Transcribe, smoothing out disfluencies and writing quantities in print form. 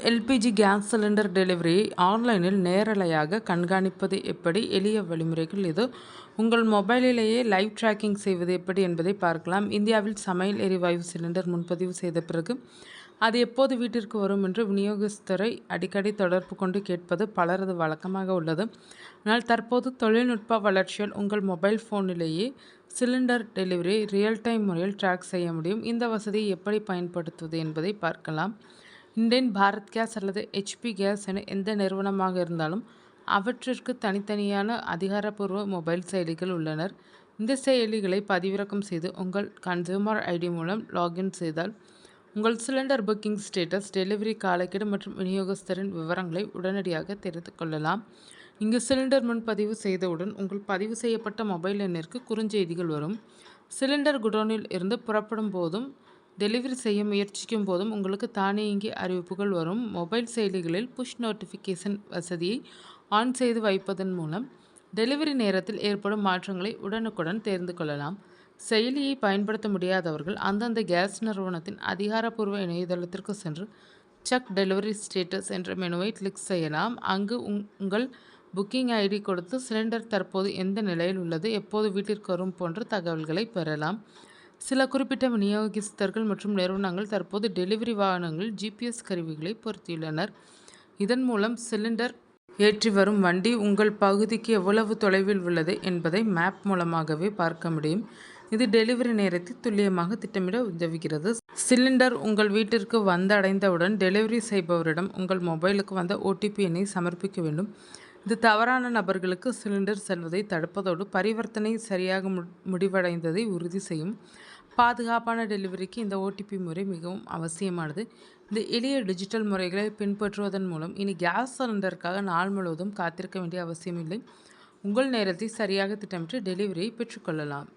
LPG gas cylinder டெலிவரியை ஆன்லைனில் நேரலையாக கண்காணிப்பது எப்படி? எளிய வழிமுறைகள் இது. உங்கள் மொபைலிலேயே லைவ் ட்ராக்கிங் செய்வது எப்படி என்பதை பார்க்கலாம். இந்தியாவில் சமையல் எரிவாயு சிலிண்டர் முன்பதிவு செய்த பிறகு அது எப்போது வீட்டிற்கு வரும் என்று விநியோகஸ்தரை அடிக்கடி தொடர்பு கொண்டு கேட்பது பலரது வழக்கமாக உள்ளது. ஆனால் தற்போது தொழில்நுட்ப வளர்ச்சியால் உங்கள் மொபைல் ஃபோனிலேயே சிலிண்டர் டெலிவரியை ரியல் டைம் முறையில் ட்ராக் செய்ய முடியும். இந்த வசதியை எப்படி பயன்படுத்துவது என்பதை பார்க்கலாம். இண்டேன், பாரத் கேஸ் அல்லது ஹெச்பி கேஸ் என எந்த நிறுவனமாக இருந்தாலும் அவற்றிற்கு தனித்தனியான அதிகாரப்பூர்வ மொபைல் செயலிகள் உள்ளனர். இந்த செயலிகளை பதிவிறக்கம் செய்து உங்கள் கன்சூமர் ஐடி மூலம் லாகின் செய்தால் உங்கள் சிலிண்டர் புக்கிங் ஸ்டேட்டஸ், டெலிவரி காலக்கெடு மற்றும் விநியோகஸ்தரின் விவரங்களை உடனடியாக தெரிந்து கொள்ளலாம். இங்கு சிலிண்டர் முன்பதிவு செய்தவுடன் உங்கள் பதிவு செய்யப்பட்ட மொபைல் எண்ணிற்கு குறுஞ்செய்திகள் வரும். சிலிண்டர் குடோனில் இருந்து புறப்படும் போதும் டெலிவரி செய்ய முயற்சிக்கும் போதும் உங்களுக்கு தானியங்கி அறிவிப்புகள் வரும். மொபைல் செயலிகளில் புஷ் நோட்டிஃபிகேஷன் வசதியை ஆன் செய்து வைப்பதன் மூலம் டெலிவரி நேரத்தில் ஏற்படும் மாற்றங்களை உடனுக்குடன் தெரிந்து கொள்ளலாம். செயலியை பயன்படுத்த முடியாதவர்கள் அந்தந்த கேஸ் நிறுவனத்தின் அதிகாரப்பூர்வ இணையதளத்திற்கு சென்று செக் டெலிவரி ஸ்டேட்டஸ் என்ற மெனுவை கிளிக் செய்யலாம். அங்கு உங்கள் புக்கிங் ஐடி கொடுத்து சிலிண்டர் தற்போது எந்த நிலையில் உள்ளது, எப்போது வீட்டிற்கு வரும் போன்ற தகவல்களை பெறலாம். சில குறிப்பிட்ட விநியோகஸ்தர்கள் மற்றும் நிறுவனங்கள் தற்போது டெலிவரி வாகனங்களில் ஜிபிஎஸ் கருவிகளை பொருத்தியுள்ளனர். இதன் மூலம் சிலிண்டர் ஏற்றி வரும் வண்டி உங்கள் பகுதிக்கு எவ்வளவு தொலைவில் உள்ளது என்பதை மேப் மூலமாகவே பார்க்க முடியும். இது டெலிவரி நேரத்தை துல்லியமாக திட்டமிட உதவுகிறது. சிலிண்டர் உங்கள் வீட்டிற்கு வந்தடைந்தவுடன் டெலிவரி செய்பவரிடம் உங்கள் மொபைலுக்கு வந்த ஓடிபி எண்ணை சமர்ப்பிக்க வேண்டும். இது தவறான நபர்களுக்கு சிலிண்டர் செல்வதை தடுப்பதோடு பரிவர்த்தனை சரியாக முடிவடைந்ததை உறுதி செய்யும். பாதுகாப்பான டெலிவரிக்கு இந்த ஓடிபி முறை மிகவும் அவசியமானது. இந்த எளிய டிஜிட்டல் முறைகளை பின்பற்றுவதன் மூலம் இனி கேஸ் சிலிண்டருக்காக நாள் முழுவதும் காத்திருக்க வேண்டிய அவசியமில்லை. உங்கள் நேரத்தை சரியாக திட்டமிட்டு டெலிவரியை பெற்றுக்கொள்ளலாம்.